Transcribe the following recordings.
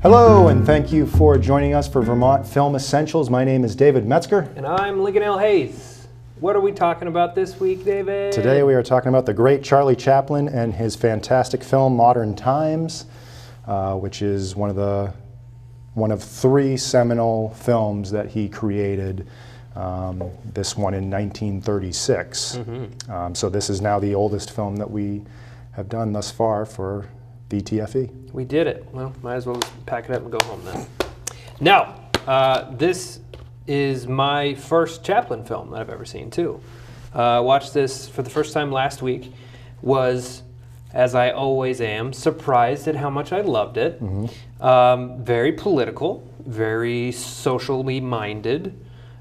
Hello, and thank you for joining us for Vermont Film Essentials. My name is David Metzger. And I'm Lincoln L. Hayes. What are we talking about this week, David? Today we are talking about the great Charlie Chaplin and his fantastic film Modern Times, which is one of three seminal films that he created. This one in 1936. So this is now the oldest film that we have done thus far for VTFE. We did it. Well, might as well just pack it up and go home then. Now, this is my first Chaplin film that I've ever seen too. Watched this for the first time last week. Was, as I always am, surprised at how much I loved it. Very political, very socially minded,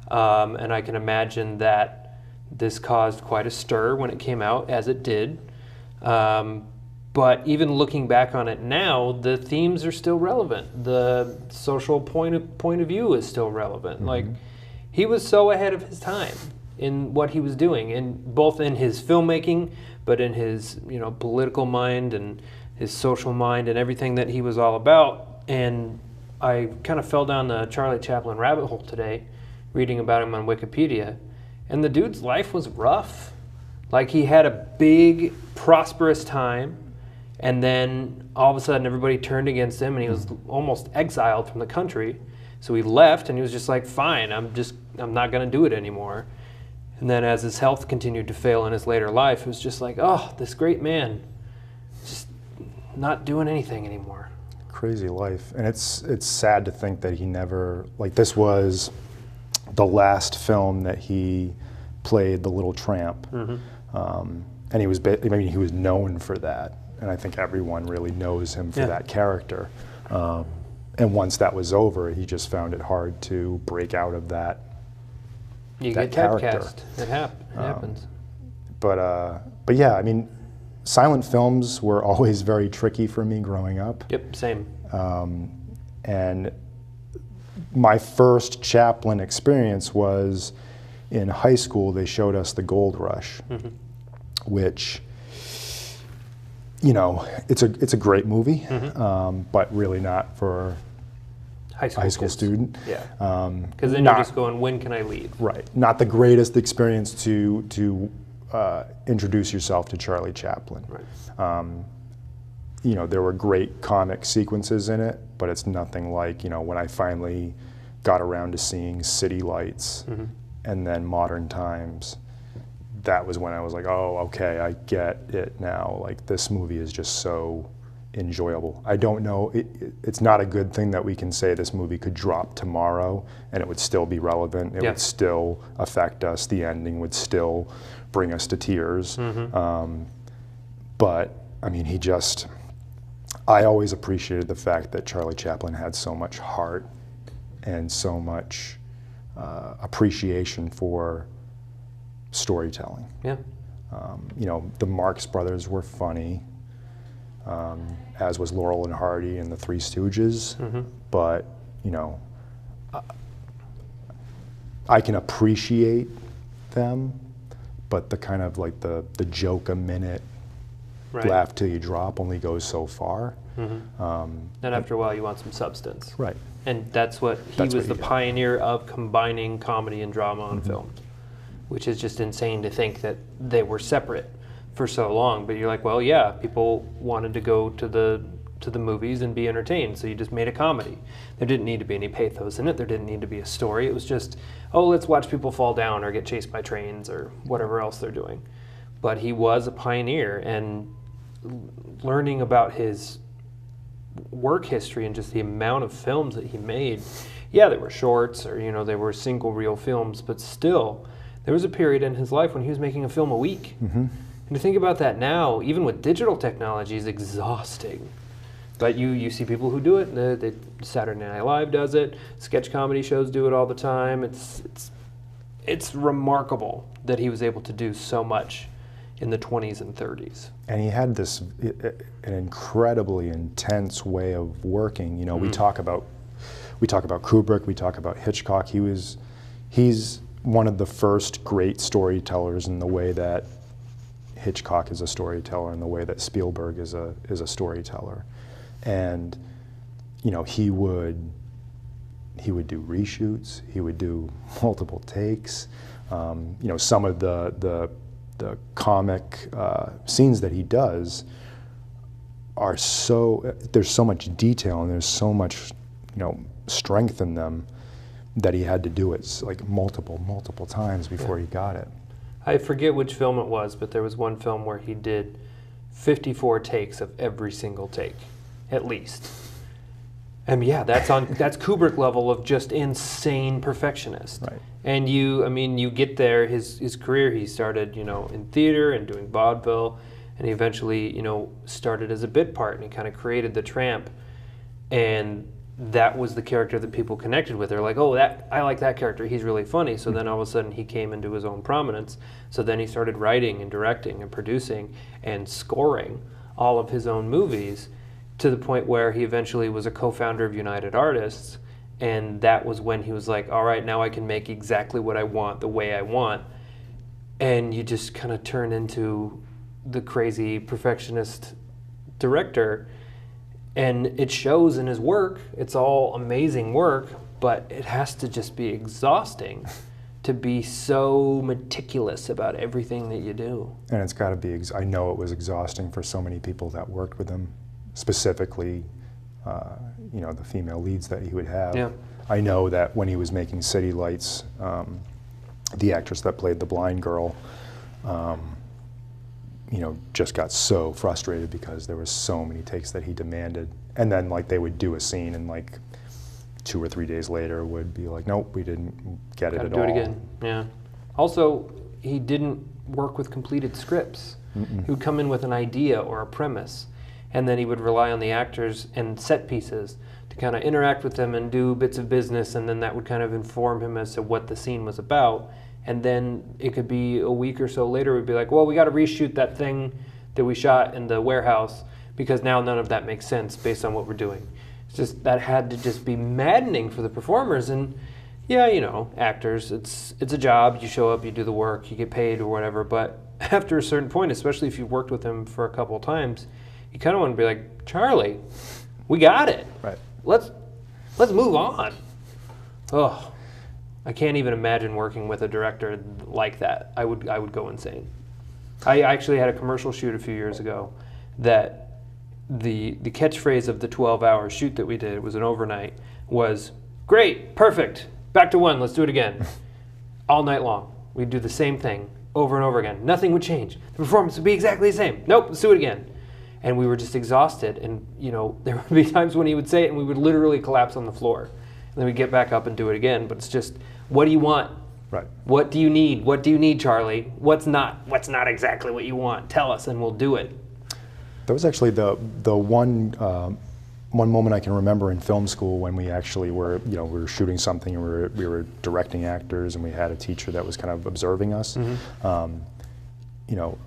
and I can imagine that this caused quite a stir when it came out, as it did. But even looking back on it now, the themes are still relevant. The social point of view is still relevant. Like, he was so ahead of his time in what he was doing, and both in his filmmaking, but in his political mind and his social mind and everything that he was all about. And I kind of fell down the Charlie Chaplin rabbit hole today, reading about him on Wikipedia, and the dude's life was rough. Like, he had a big, prosperous time, and then all of a sudden everybody turned against him and he was almost exiled from the country. So he left and he was just like, fine, I'm not gonna do it anymore. And then as his health continued to fail in his later life, it was just like, oh, this great man, just not doing anything anymore. Crazy life. And it's sad to think that he never, like, this was the last film that he played the little tramp. And he was known for that. And I think everyone really knows him for that character. And once that was over, he just found it hard to break out of that. You that get character. typecast. It happens. But yeah, I mean, silent films were always very tricky for me growing up. Yep, same. And my first Chaplin experience was in high school. They showed us The Gold Rush, which, it's a great movie, but really not for a high school student. Yeah. Because then you're just going, when can I leave? Right. Not the greatest experience to introduce yourself to Charlie Chaplin. Right. There were great comic sequences in it, but it's nothing like, when I finally got around to seeing City Lights and then Modern Times. That was when I was like, oh, okay, I get it now. Like, this movie is just so enjoyable. I don't know, it's not a good thing that we can say this movie could drop tomorrow and it would still be relevant. It would still affect us. The ending would still bring us to tears. But, I mean, I always appreciated the fact that Charlie Chaplin had so much heart and so much appreciation for storytelling. Yeah. The Marx Brothers were funny, as was Laurel and Hardy and the Three Stooges. But I can appreciate them, but the kind of like the joke a minute, laugh till you drop only goes so far. And after a while, you want some substance. Right. And that's what he was the pioneer of, combining comedy and drama on film, which is just insane to think that they were separate for so long. But you're like, well, yeah, people wanted to go to the movies and be entertained, so you just made a comedy. There didn't need to be any pathos in it. There didn't need to be a story. It was just, oh, let's watch people fall down or get chased by trains or whatever else they're doing. But he was a pioneer, and learning about his work history and just the amount of films that he made. Yeah, they were shorts or, they were single reel films, but still, there was a period in his life when he was making a film a week. And to think about that now, even with digital technology, is exhausting. But you see people who do it. Saturday Night Live does it. Sketch comedy shows do it all the time. It's remarkable that he was able to do so much in the 20s and 30s. And he had an incredibly intense way of working. We talk about Kubrick, we talk about Hitchcock. He's one of the first great storytellers in the way that Hitchcock is a storyteller, in the way that Spielberg is a storyteller. And you know, he would do reshoots. He would do multiple takes. You know, some of the comic scenes that he does are there's so much detail and there's so much, you know, strength in them that he had to do it like multiple times before he got it. I forget which film it was, but there was one film where he did 54 takes of every single take, at least. And yeah, that's Kubrick level of just insane perfectionist. Right. And you get there, his career, he started, you know, in theater and doing vaudeville, and he eventually, you know, started as a bit part, and he kind of created the Tramp, and that was the character that people connected with. They're like, oh, I like that character, he's really funny. So then all of a sudden he came into his own prominence. So then he started writing and directing and producing and scoring all of his own movies, to the point where he eventually was a co-founder of United Artists, and that was when he was like, all right, now I can make exactly what I want, the way I want. And you just kind of turn into the crazy perfectionist director, and it shows in his work. It's all amazing work, but it has to just be exhausting to be so meticulous about everything that you do. And it's got to be, I know it was exhausting for so many people that worked with him, specifically, you know, the female leads that he would have. Yeah. I know that when he was making City Lights, the actress that played the blind girl, you know, just got so frustrated because there were so many takes that he demanded. And then, like, they would do a scene and, like, 2 or 3 days later would be like, nope, we didn't get it at all. Gotta do it again, yeah. Also, he didn't work with completed scripts. He would come in with an idea or a premise, and then he would rely on the actors and set pieces to kind of interact with them and do bits of business, and then that would kind of inform him as to what the scene was about. And then it could be a week or so later, we'd be like, well, we got to reshoot that thing that we shot in the warehouse because now none of that makes sense based on what we're doing. It's just, that had to just be maddening for the performers. And yeah, you know, actors, it's a job. You show up, you do the work, you get paid or whatever. But after a certain point, especially if you've worked with them for a couple of times, you kind of want to be like, Charlie, we got it. Right. Let's move on. Oh. I can't even imagine working with a director like that. I would go insane. I actually had a commercial shoot a few years ago that the catchphrase of the 12-hour shoot that we did, it was an overnight, was, great, perfect, back to one, let's do it again. All night long. We'd do the same thing over and over again. Nothing would change. The performance would be exactly the same. Nope, let's do it again. And we were just exhausted. And, you know, there would be times when he would say it and we would literally collapse on the floor. And then we'd get back up and do it again. But it's just, what do you want? Right. What do you need? What do you need, Charlie? What's not exactly what you want? Tell us and we'll do it. That was actually the one moment I can remember in film school when we actually were, you know, we were shooting something and we were directing actors and we had a teacher that was kind of observing us. You know,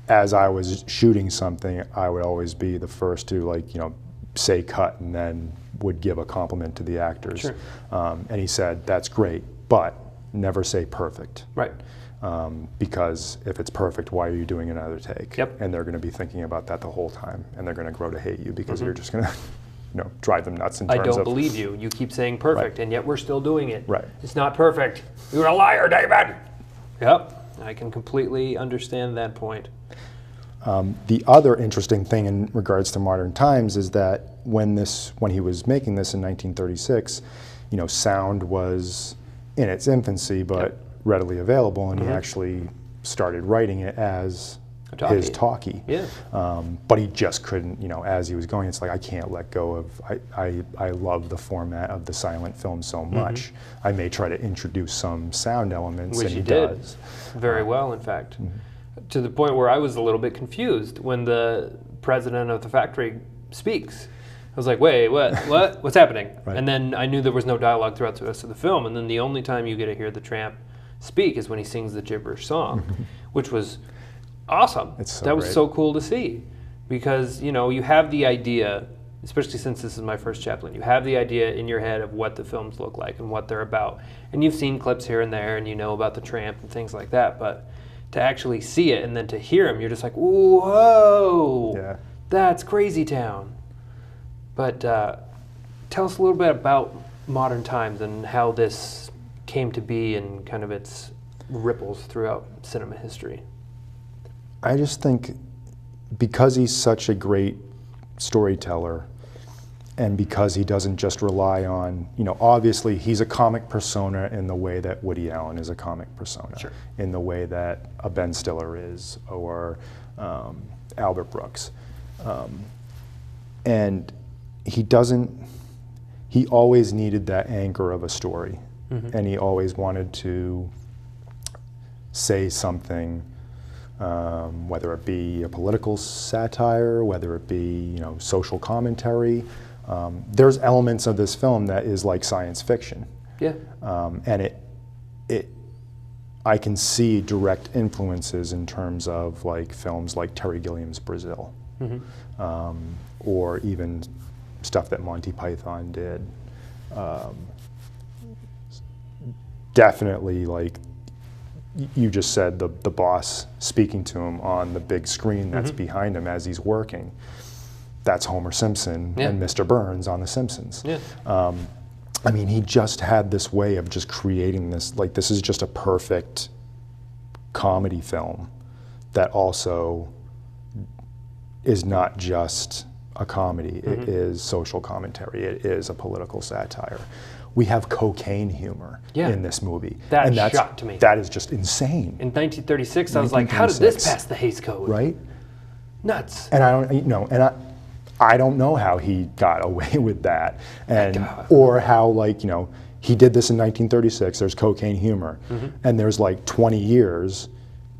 as I was shooting something, I would always be the first to, like, you know, say cut and then would give a compliment to the actors. Sure. And he said, that's great, but never say perfect. Right. Because if it's perfect, why are you doing another take? Yep. And they're going to be thinking about that the whole time, and they're going to grow to hate you because you're just going to, you know, drive them nuts in terms of... I don't believe you. You keep saying perfect, and yet we're still doing it. Right. It's not perfect. You're a liar, David! Yep. I can completely understand that point. The other interesting thing in regards to Modern Times is that when he was making this in 1936, you know, sound was in its infancy, but readily available, and he actually started writing it as his talkie. Yeah. But he just couldn't, you know, as he was going, it's like, I can't let go of, I love the format of the silent film so much. I may try to introduce some sound elements, Which and he did. does. Very well, in fact. To the point where I was a little bit confused when the president of the factory speaks. I was like, wait, what's happening? Right. And then I knew there was no dialogue throughout the rest of the film, and then the only time you get to hear the Tramp speak is when he sings the gibberish song, which was awesome. That was so cool to see, because, you know, you have the idea, especially since this is my first Chaplin, you have the idea in your head of what the films look like and what they're about, and you've seen clips here and there, and you know about the Tramp and things like that, but to actually see it and then to hear him, you're just like, whoa, that's Crazy Town. But tell us a little bit about Modern Times and how this came to be and kind of its ripples throughout cinema history. I just think because he's such a great storyteller, and because he doesn't just rely on, obviously he's a comic persona in the way that Woody Allen is a comic persona, Sure. in the way that a Ben Stiller is, or Albert Brooks. And he always needed that anchor of a story, and he always wanted to say something, whether it be a political satire, whether it be, social commentary. There's elements of this film that is like science fiction. Yeah. And I can see direct influences in terms of like films like Terry Gilliam's Brazil, or even stuff that Monty Python did. Definitely, like you just said, the boss speaking to him on the big screen that's behind him as he's working. That's Homer Simpson and Mr. Burns on The Simpsons. Yeah. I mean, he just had this way of just creating this, like, this is just a perfect comedy film that also is not just a comedy. It is social commentary. It is a political satire. We have cocaine humor in this movie. That shocked me. That is just insane. In 1936, I was like, how did this pass the Hays Code? Right? Nuts. And I don't know how he got away with that, or how, like, he did this in 1936. There's cocaine humor, and there's like 20 years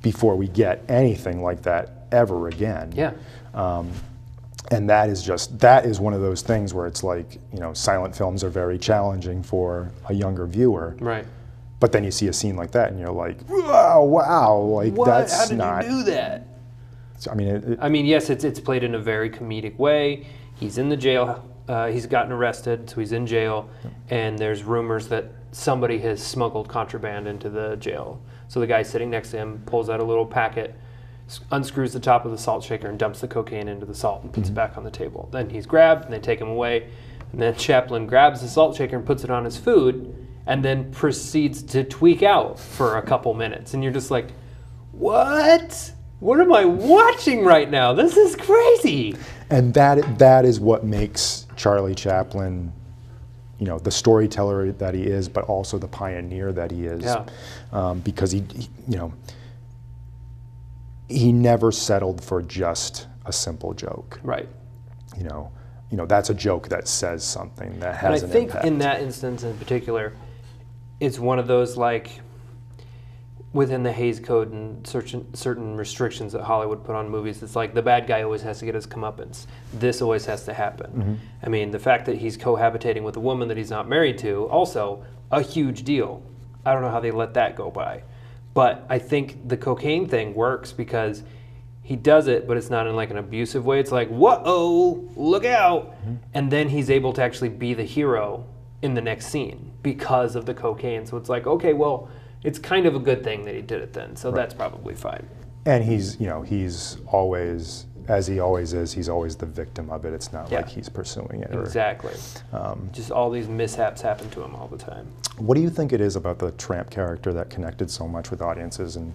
before we get anything like that ever again. Yeah. And that is one of those things where it's like, silent films are very challenging for a younger viewer. Right. But then you see a scene like that, and you're like, wow, like What? that's How did not. you do that? I mean, Yes, it's played in a very comedic way. He's in the jail. He's gotten arrested, so he's in jail, and there's rumors that somebody has smuggled contraband into the jail. So the guy sitting next to him pulls out a little packet, unscrews the top of the salt shaker, and dumps the cocaine into the salt and puts it back on the table. Then he's grabbed, and they take him away. And then Chaplin grabs the salt shaker and puts it on his food, and then proceeds to tweak out for a couple minutes. And you're just like, what? What am I watching right now? This is crazy. And that is what makes Charlie Chaplin, the storyteller that he is, but also the pioneer that he is. Yeah. Because he never settled for just a simple joke. Right. That's a joke that says something, that has an impact. And I think in that instance in particular, it's one of those, like, within the Hays Code and certain restrictions that Hollywood put on movies, it's like the bad guy always has to get his comeuppance. This always has to happen. I mean, the fact that he's cohabitating with a woman that he's not married to, also a huge deal. I don't know how they let that go by. But I think the cocaine thing works because he does it, but it's not in like an abusive way. It's like, whoa, look out. And then he's able to actually be the hero in the next scene because of the cocaine. So it's like, okay, well, it's kind of a good thing that he did it then, so that's probably fine. And he's always, as he always is, he's always the victim of it. It's not like he's pursuing it. Exactly. Just all these mishaps happen to him all the time. What do you think it is about the tramp character that connected so much with audiences and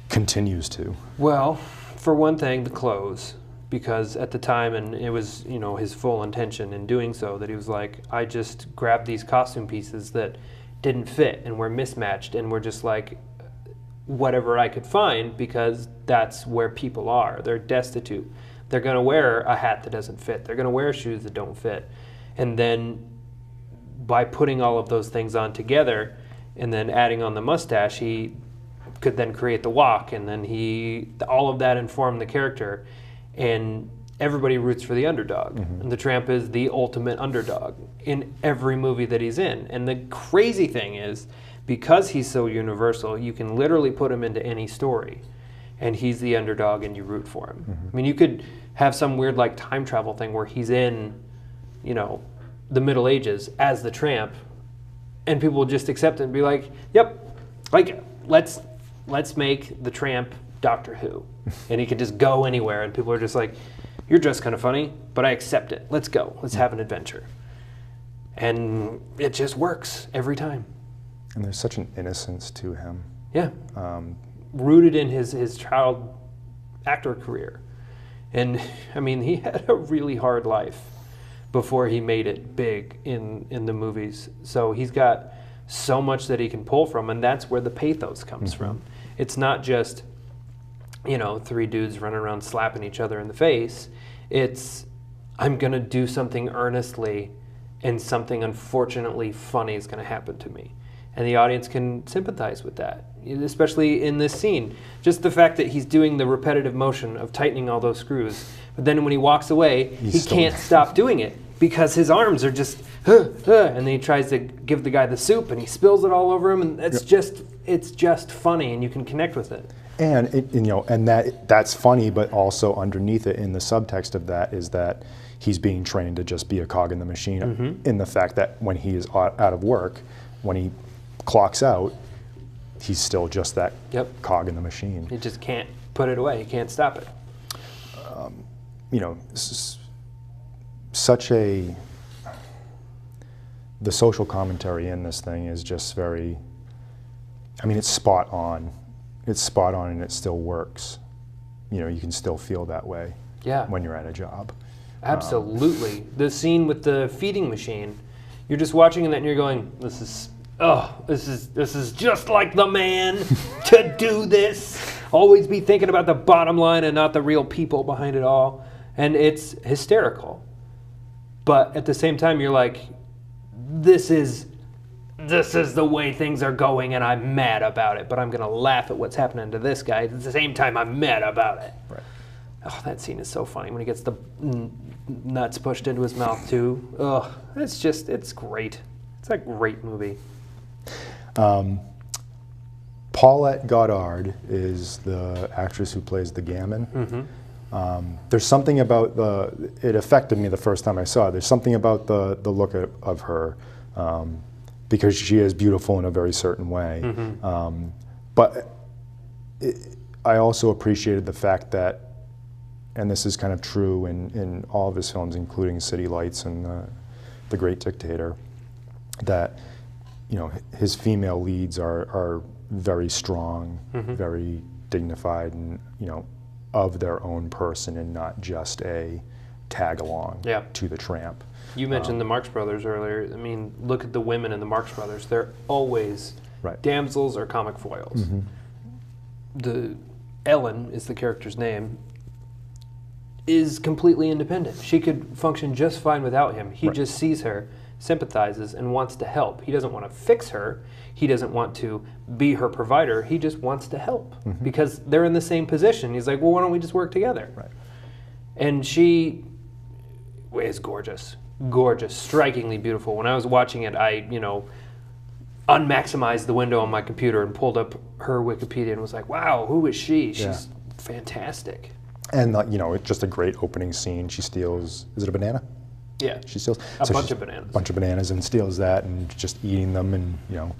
continues to? Well, for one thing, the clothes. Because at the time, and it was, his full intention in doing so, that he was like, I just grabbed these costume pieces that didn't fit and were mismatched and were just like whatever I could find, because that's where people are. They're destitute. They're going to wear a hat that doesn't fit. They're going to wear shoes that don't fit. And then by putting all of those things on together and then adding on the mustache, he could then create the walk, and then all of that informed the character, and everybody roots for the underdog. And the tramp is the ultimate underdog in every movie that he's in. And the crazy thing is, because he's so universal, you can literally put him into any story, and he's the underdog and you root for him. I mean, you could have some weird like time travel thing where he's in, the Middle Ages as the tramp, and people will just accept it and be like, yep, like let's make the tramp Doctor Who. And he could just go anywhere, and people are just like, you're just kind of funny, but I accept it. Let's go. Let's have an adventure. And it just works every time. And there's such an innocence to him. Yeah. Rooted in his child actor career. And I mean, he had a really hard life before he made it big in the movies. So he's got so much that he can pull from, and that's where the pathos comes from. It's not just, you know, three dudes running around slapping each other in the face. It's, I'm going to do something earnestly, and something unfortunately funny is going to happen to me. And the audience can sympathize with that, especially in this scene. Just the fact that he's doing the repetitive motion of tightening all those screws, but then when he walks away, he can't stop doing it because his arms are just, and then he tries to give the guy the soup, and he spills it all over him, and it's just funny, and you can connect with it. And you know, and that's funny, but also underneath it, in the subtext of that, is that he's being trained to just be a cog in the machine. In the fact that when he is out of work, when he clocks out, he's still just that cog in the machine. He just can't put it away. He can't stop it. You know, the social commentary in this thing is just very, I mean, it's spot on. It's spot on, and it still works. You know, you can still feel that way when you're at a job. Absolutely. The scene with the feeding machine, you're just watching that and you're going, this is just like the man to do this. Always be thinking about the bottom line and not the real people behind it all. And it's hysterical. But at the same time, you're like, this is the way things are going, and I'm mad about it. But I'm going to laugh at what's happening to this guy. At the same time, I'm mad about it. Right. Oh, that scene is so funny when he gets the nuts pushed into his mouth, too. Oh, it's great. It's a great movie. Paulette Goddard is the actress who plays the gammon. There's something about it affected me the first time I saw it. There's something about the look of her, because she is beautiful in a very certain way. But I also appreciated the fact that, and this is kind of true in all of his films, including City Lights and The Great Dictator, that, you know, his female leads are very strong, very dignified, and, you know, of their own person, and not just a tag along to the tramp. You mentioned the Marx Brothers earlier. I mean, look at the women in the Marx Brothers. They're always damsels or comic foils. The Ellen is the character's name, is completely independent. She could function just fine without him. He just sees her, sympathizes, and wants to help. He doesn't want to fix her. He doesn't want to be her provider. He just wants to help because they're in the same position. He's like, well, why don't we just work together? And she is gorgeous. Gorgeous, strikingly beautiful. When I was watching it, I, you know, unmaximized the window on my computer and pulled up her Wikipedia and was like, wow, who is she? She's fantastic. And, you know, it's just a great opening scene. She steals, is it a banana? Yeah. She steals a bunch of bananas. A bunch of bananas, and steals that and just eating them, and, you know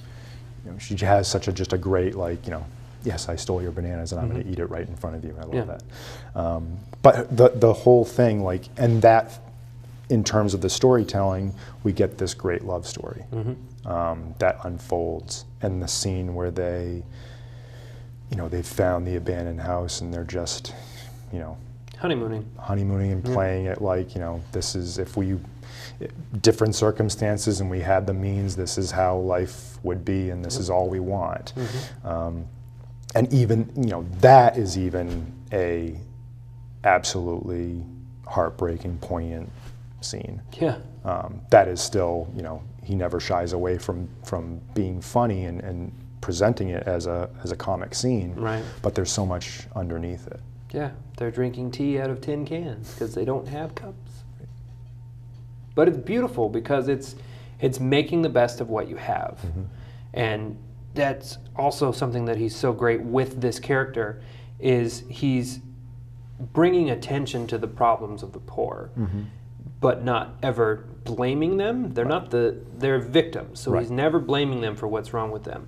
she has just a great, like, you know, yes, I stole your bananas and I'm going to eat it right in front of you. I love that. But the whole thing, like, and that, in terms of the storytelling, we get this great love story that unfolds, and the scene where they, you know, they've found the abandoned house and they're just, you know, honeymooning and playing it like, you know, this is, if we, different circumstances and we had the means, this is how life would be, and this is all we want. And even, you know, that is even a absolutely heartbreaking, poignant scene. That is still, you know, he never shies away from being funny and presenting it as a comic scene. But there's so much underneath it. Yeah, they're drinking tea out of tin cans because they don't have cups. But it's beautiful because it's making the best of what you have. And that's also something that he's so great with this character, is he's bringing attention to the problems of the poor, but not ever blaming them. They're not they're victims, so he's never blaming them for what's wrong with them.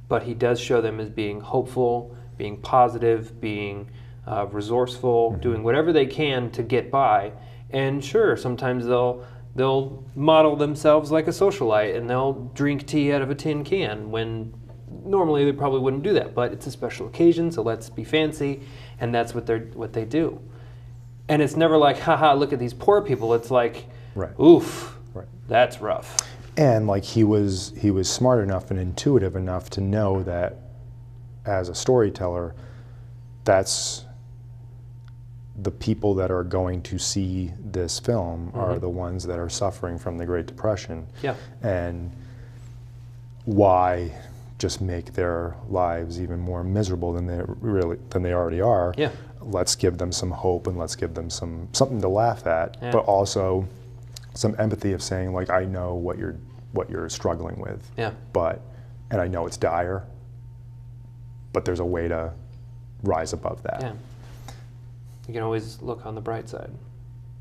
But he does show them as being hopeful, being positive, being resourceful, doing whatever they can to get by. And sure, sometimes they'll model themselves like a socialite and they'll drink tea out of a tin can when normally they probably wouldn't do that. But it's a special occasion, so let's be fancy, and that's what they do. And it's never like, haha, look at these poor people. It's like, oof, that's rough. And like he was smart enough and intuitive enough to know that as a storyteller, that's the people that are going to see this film are the ones that are suffering from the Great Depression. Yeah. And why just make their lives even more miserable than they already are? Yeah. Let's give them some hope and let's give them something to laugh at, but also some empathy of saying, like, I know what you're struggling with. Yeah. And I know it's dire, but there's a way to rise above that. Yeah. You can always look on the bright side.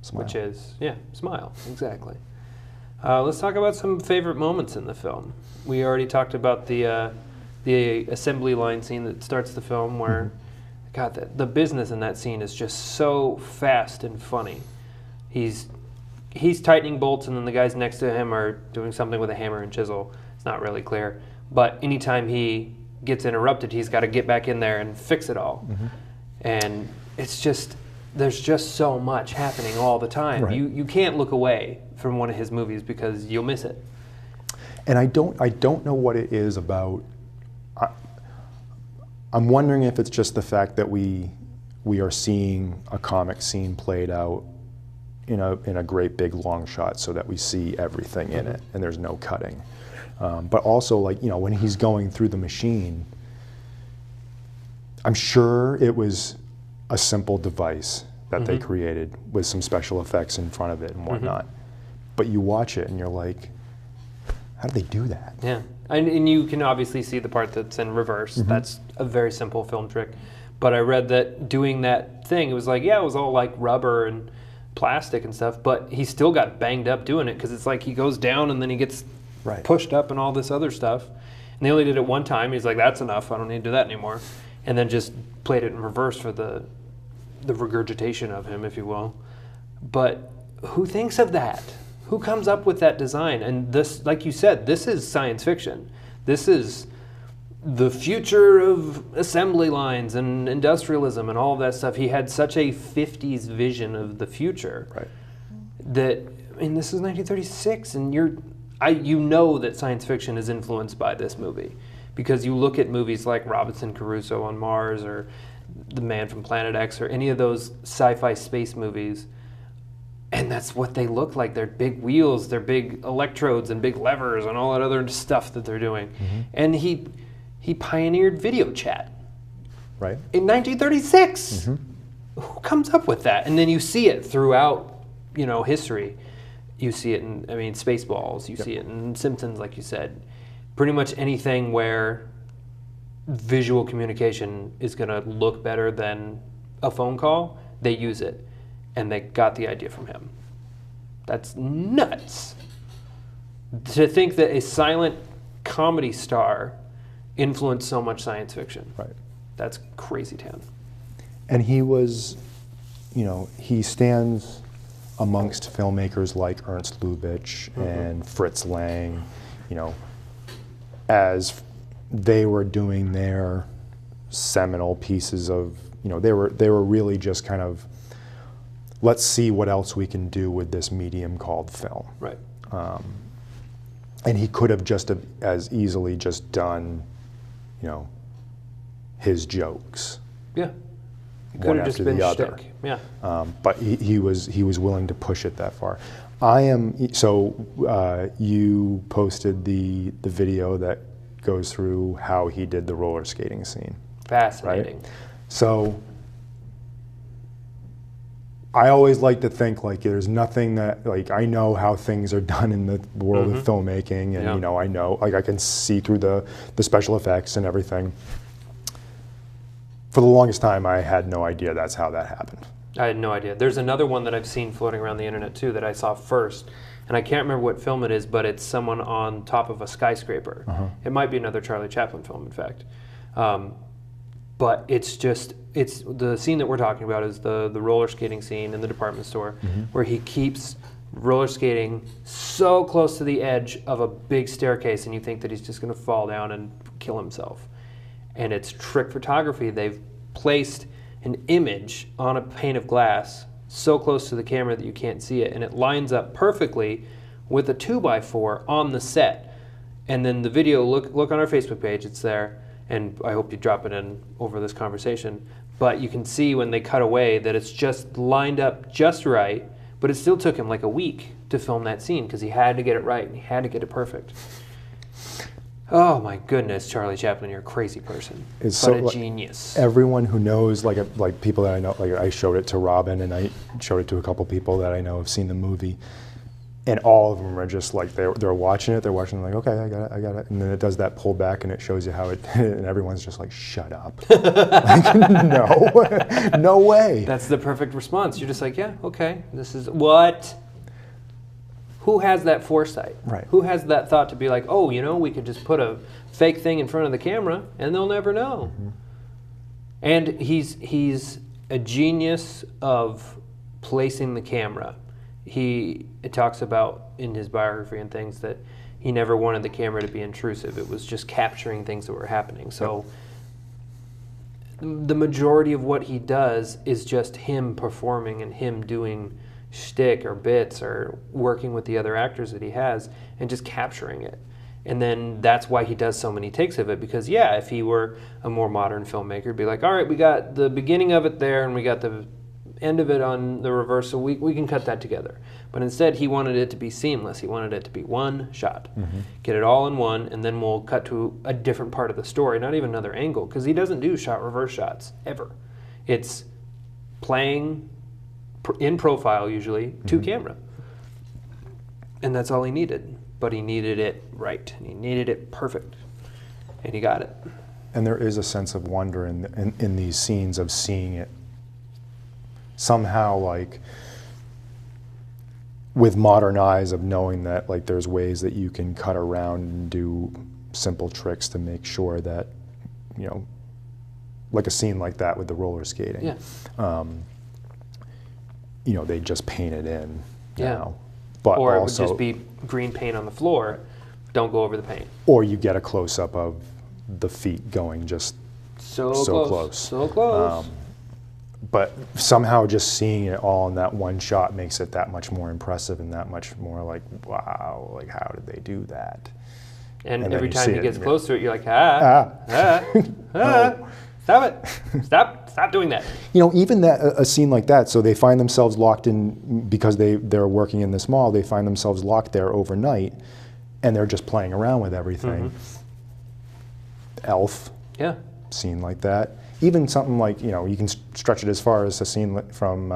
Smile. Which is, smile, exactly. Let's talk about some favorite moments in the film. We already talked about the assembly line scene that starts the film where, God, the business in that scene is just so fast and funny. He's tightening bolts and then the guys next to him are doing something with a hammer and chisel. It's not really clear. But anytime he gets interrupted, he's got to get back in there and fix it all. And it's just, there's just so much happening all the time. Right. You can't look away from one of his movies because you'll miss it. And I don't know what it is about. I'm wondering if it's just the fact that we are seeing a comic scene played out in a great big long shot, so that we see everything in it and there's no cutting. But also, like, when he's going through the machine, I'm sure it was a simple device that they created with some special effects in front of it and whatnot. But you watch it and you're like, how do they do that? Yeah, and you can obviously see the part that's in reverse. That's a very simple film trick. But I read that doing that thing, it was like, it was all like rubber and plastic and stuff, but he still got banged up doing it because it's like he goes down and then he gets pushed up and all this other stuff. And they only did it one time. He's like, that's enough. I don't need to do that anymore. And then just played it in reverse for the regurgitation of him, if you will. But who thinks of that? Who comes up with that design? And this, like you said, this is science fiction. This is the future of assembly lines and industrialism and all of that stuff. He had such a 50s vision of the future that, I mean, this is 1936, and you know that science fiction is influenced by this movie because you look at movies like Robinson Crusoe on Mars or The Man from Planet X or any of those sci-fi space movies, and that's what they look like. They're big wheels, they're big electrodes and big levers and all that other stuff that they're doing. And he pioneered video chat in 1936. Who comes up with that? And then you see it throughout, history. You see it in, Spaceballs. You see it in Simpsons, like you said. Pretty much anything where visual communication is going to look better than a phone call, they use it. And they got the idea from him. That's nuts. To think that a silent comedy star influenced so much science fiction. That's crazy town. And he was, he stands amongst filmmakers like Ernst Lubitsch and Fritz Lang, as they were doing their seminal pieces of, they were really just kind of, let's see what else we can do with this medium called film. And he could have just as easily just done, his jokes. One after the other. But he was willing to push it that far. You posted the video that goes through how he did the roller skating scene. Fascinating. Right? So I always like to think like there's nothing that, like, I know how things are done in the world of filmmaking, and I know, like, I can see through the special effects and everything. For the longest time, I had no idea that's how that happened. I had no idea. There's another one that I've seen floating around the internet too that I saw first, and I can't remember what film it is, but it's someone on top of a skyscraper. It might be another Charlie Chaplin film, in fact. but it's the scene that we're talking about is the roller skating scene in the department store, where he keeps roller skating so close to the edge of a big staircase, and you think that he's just going to fall down and kill himself. And it's trick photography. They've placed an image on a pane of glass so close to the camera that you can't see it, and it lines up perfectly with a 2x4 on the set. And then the video, look on our Facebook page, it's there, and I hope you drop it in over this conversation. But you can see when they cut away that it's just lined up just right, but it still took him like a week to film that scene because he had to get it right and he had to get it perfect. Oh my goodness, Charlie Chaplin, you're a crazy person, but a genius. Everyone who knows, like people that I know, like I showed it to Robin and I showed it to a couple people that I know have seen the movie, and all of them are just like they're watching it. They're watching like, okay, I got it, and then it does that pull back and it shows you how it, and everyone's just like, shut up, like, no way. That's the perfect response. You're just like, yeah, okay, this is what. Who has that foresight? Right. Who has that thought to be like, oh, we could just put a fake thing in front of the camera and they'll never know. And he's a genius of placing the camera. It talks about in his biography and things that he never wanted the camera to be intrusive. It was just capturing things that were happening. So the majority of what he does is just him performing and him doing shtick or bits or working with the other actors that he has and just capturing it. And then that's why he does so many takes of it, because if he were a more modern filmmaker, he'd be like, all right, we got the beginning of it there and we got the end of it on the reverse, so we can cut that together. But instead he wanted it to be seamless. He wanted it to be one shot, get it all in one, and then we'll cut to a different part of the story, not even another angle, because he doesn't do shot reverse shots ever. It's playing in profile usually to camera, and that's all he needed. But he needed it right, and he needed it perfect, and he got it. And there is a sense of wonder in these scenes of seeing it somehow, like with modern eyes, of knowing that like there's ways that you can cut around and do simple tricks to make sure that like a scene like that with the roller skating. They just paint it in now. But or also, it would just be green paint on the floor, don't go over the paint. Or you get a close-up of the feet going just so close. So close. But somehow just seeing it all in that one shot makes it that much more impressive and that much more like, wow, like how did they do that? And every time he gets close to it, you're like, stop it. Stop doing that. Even a scene like that, so they find themselves locked in, because they're working in this mall, they find themselves locked there overnight, and they're just playing around with everything. Elf. Yeah. Scene like that. Even something like, you can stretch it as far as a scene from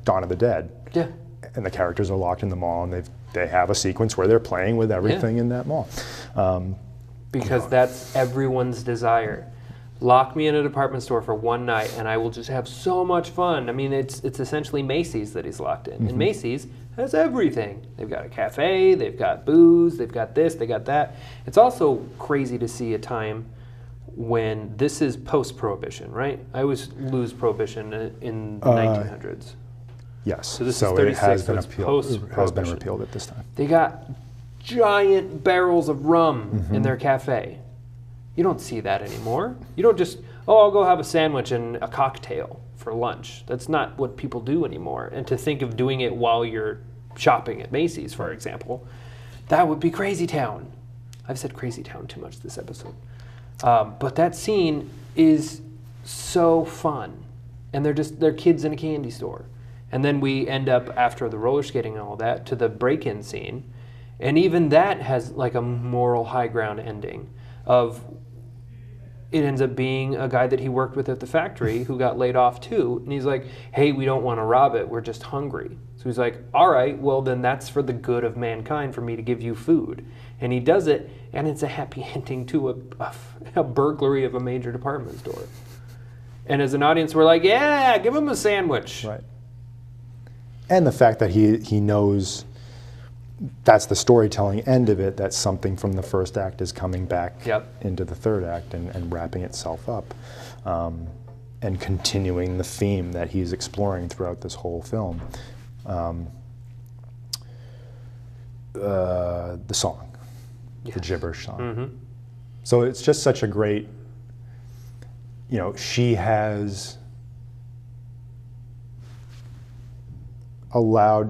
Dawn of the Dead. Yeah. And the characters are locked in the mall, and they have a sequence where they're playing with everything in that mall. Because that's everyone's desire. Lock me in a department store for one night and I will just have so much fun. I mean, it's essentially Macy's that he's locked in. And Macy's has everything. They've got a cafe, they've got booze, they've got this, they got that. It's also crazy to see a time when this is post-Prohibition, right? I always lose Prohibition in the 1900s. Yes. So this is 36, it has been it's appealed. It has been post-Prohibition. repealed at this time. They got giant barrels of rum in their cafe. You don't see that anymore. You don't just, I'll go have a sandwich and a cocktail for lunch. That's not what people do anymore. And to think of doing it while you're shopping at Macy's, for example, that would be crazy town. I've said crazy town too much this episode. But that scene is so fun. And they're kids in a candy store. And then we end up, after the roller skating and all that, to the break-in scene. And even that has like a moral high ground ending of, it ends up being a guy that he worked with at the factory who got laid off too. And he's like, hey, we don't want to rob it. We're just hungry. So he's like, all right, well then that's for the good of mankind for me to give you food. And he does it, and it's a happy ending to a burglary of a major department store. And as an audience, we're like, yeah, give him a sandwich. Right. And the fact that he knows that's the storytelling end of it, that something from the first act is coming back into the third act and wrapping itself up. and continuing the theme that he's exploring throughout this whole film. The song, the gibberish song. Mm-hmm. So it's just such a great, she has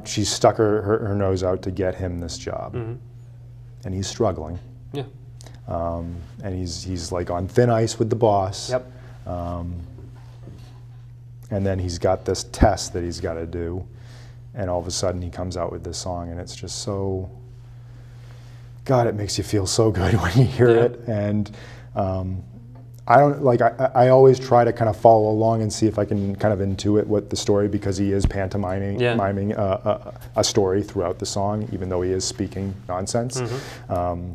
she's stuck her nose out to get him this job. Mm-hmm. And he's struggling. Yeah. And he's like on thin ice with the boss. Yep. And then he's got this test that he's got to do. And all of a sudden he comes out with this song, and it's just so, God, it makes you feel so good when you hear it. And I always try to kind of follow along and see if I can kind of intuit what the story, because he is pantomiming miming a story throughout the song, even though he is speaking nonsense. Mm-hmm.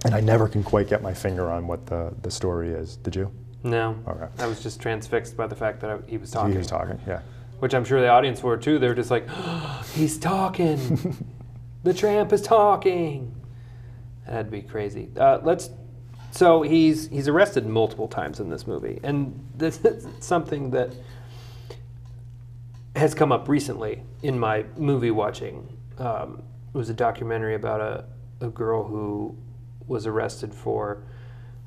And I never can quite get my finger on what the story is. Did you? No. Okay. I was just transfixed by the fact that he was talking. He was talking, yeah. Which I'm sure the audience were too. They were just like, oh, he's talking. The tramp is talking. That'd be crazy. So he's arrested multiple times in this movie, and this is something that has come up recently in my movie watching. It was a documentary about a girl who was arrested for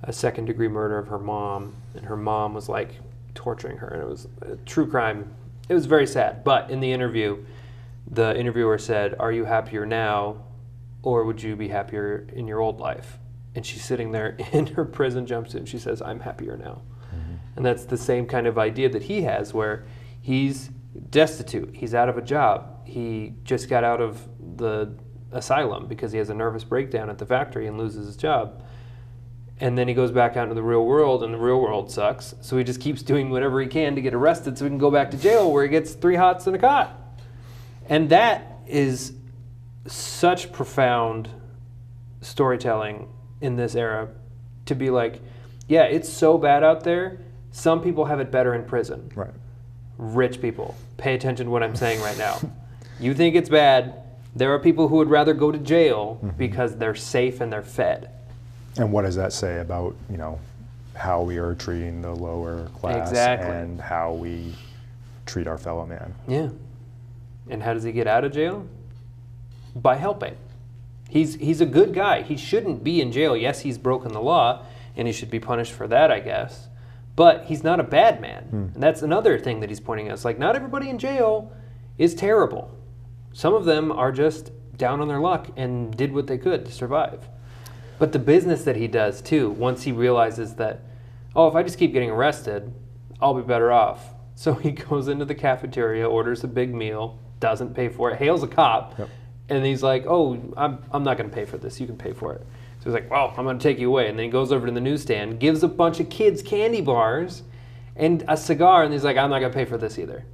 a second-degree murder of her mom, and her mom was like torturing her, and it was a true crime. It was very sad. But in the interview, the interviewer said, "Are you happier now, or would you be happier in your old life?" And she's sitting there in her prison jumpsuit, and she says, "I'm happier now." Mm-hmm. And that's the same kind of idea that he has, where he's destitute. He's out of a job. He just got out of the asylum because he has a nervous breakdown at the factory and loses his job. And then he goes back out into the real world, and the real world sucks. So he just keeps doing whatever he can to get arrested so he can go back to jail where he gets 3 hots and a cot. And that is such profound storytelling in this era, to be like, yeah, it's so bad out there. Some people have it better in prison. Right. Rich people, pay attention to what I'm saying right now. You think it's bad. There are people who would rather go to jail because they're safe and they're fed. And what does that say about, how we are treating the lower class and how we treat our fellow man? Yeah. And how does he get out of jail? By helping. He's a good guy. He shouldn't be in jail. Yes, he's broken the law, and he should be punished for that, I guess. But he's not a bad man. And that's another thing that he's pointing out. It's like, not everybody in jail is terrible. Some of them are just down on their luck and did what they could to survive. But the business that he does, too, once he realizes that, oh, if I just keep getting arrested, I'll be better off. So he goes into the cafeteria, orders a big meal, doesn't pay for it, hails a cop, and he's like, oh, I'm not going to pay for this. You can pay for it. So he's like, well, I'm going to take you away. And then he goes over to the newsstand, gives a bunch of kids candy bars and a cigar, and he's like, I'm not going to pay for this either.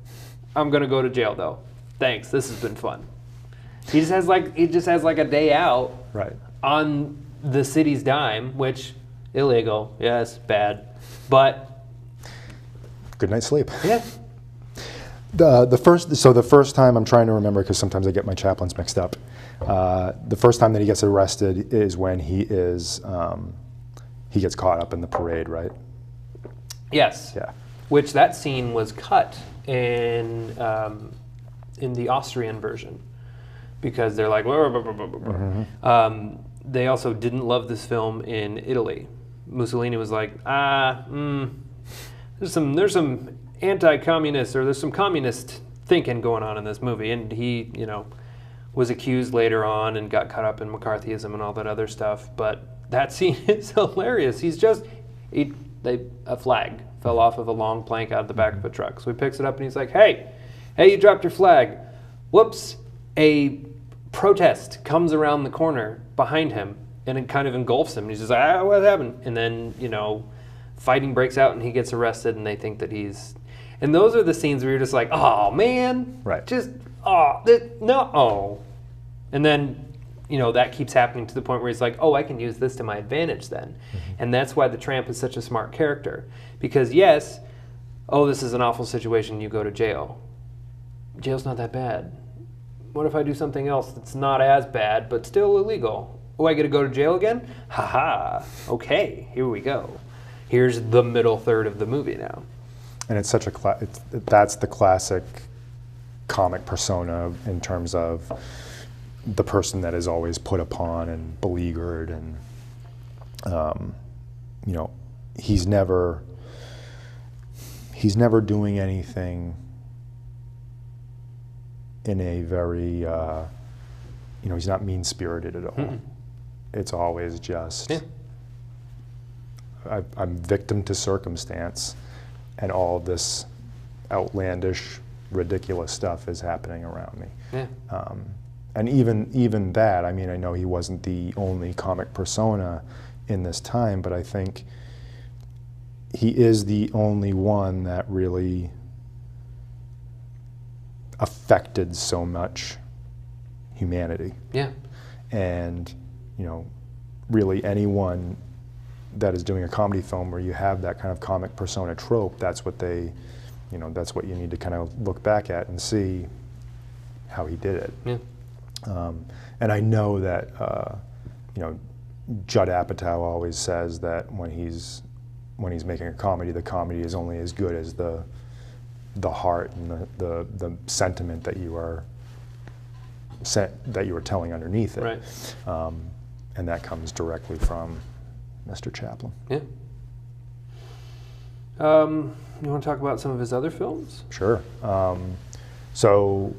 I'm going to go to jail, though. Thanks. This has been fun. He just has like a day out on the city's dime, which illegal, yes, bad, but good night's sleep. Yeah. The first time, I'm trying to remember because sometimes I get my Chaplins mixed up. The first time that he gets arrested is when he gets caught up in the parade, right? Yes. Yeah. Which that scene was cut in the Austrian version because they're like, blah, blah, blah, blah, blah, blah. They also didn't love this film in Italy. Mussolini was like, there's some anti-communist, or there's some communist thinking going on in this movie, and he, was accused later on and got caught up in McCarthyism and all that other stuff. But that scene is hilarious. A flag fell off of a long plank out of the back of a truck, so he picks it up and he's like, hey, you dropped your flag. Whoops! A protest comes around the corner behind him, and it kind of engulfs him. And he's just like, what happened? And then, fighting breaks out, and he gets arrested, and they think that he's... And those are the scenes where you're just like, oh, man. Right. Just, no. And then, that keeps happening to the point where he's like, oh, I can use this to my advantage then. And that's why the tramp is such a smart character. Because, yes, this is an awful situation, you go to jail. Jail's not that bad. What if I do something else that's not as bad, but still illegal? Oh, I get to go to jail again? Ha-ha. Okay, here we go. here's the middle third of the movie now. And it's such a that's the classic comic persona in terms of the person that is always put upon and beleaguered, and you know, he's never doing anything in a very you know, he's not mean-spirited at all. Mm-mm. It's always just I'm victim to circumstance, and all this outlandish, ridiculous stuff is happening around me. Yeah. And even that, I mean, I know he wasn't the only comic persona in this time, but I think he is the only one that really affected so much humanity. Yeah. And, you know, really anyone that is doing a comedy film where you have that kind of comic persona trope, that's what they, you know, that's what you need to kind of look back at and see how he did it. Yeah. And I know that, you know, Judd Apatow always says that when he's making a comedy, the comedy is only as good as the heart and the sentiment that you are telling underneath it. Right. And that comes directly from Mr. Chaplin. Yeah. You want to talk about some of his other films? Sure. So,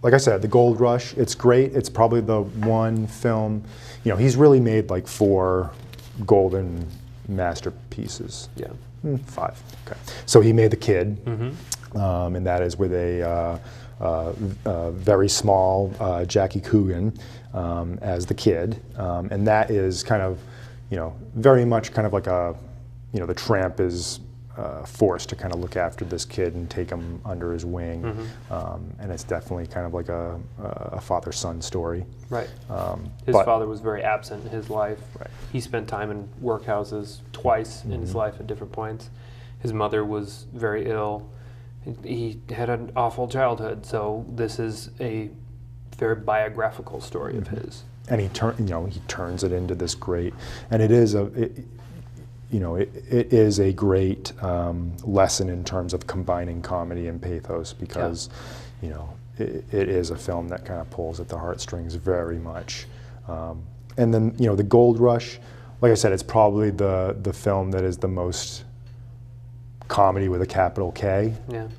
like I said, The Gold Rush, it's great. It's probably the one film, you know, he's really made like 4 golden masterpieces. Yeah. 5. Okay. So he made The Kid, and that is with a very small Jackie Coogan as the kid, and that is kind of, you know, very much kind of like a, you know, the tramp is forced to kind of look after this kid and take him under his wing, and it's definitely kind of like a father-son story. Right. His father was very absent in his life. Right. He spent time in workhouses twice in his life at different points. His mother was very ill. He had an awful childhood, so this is a very biographical story of his. And he turns it into this great, and it is a great lesson in terms of combining comedy and pathos, because you know, it is a film that kind of pulls at the heartstrings very much. And then, you know, The Gold Rush, like I said, it's probably the film that is the most comedy with a capital K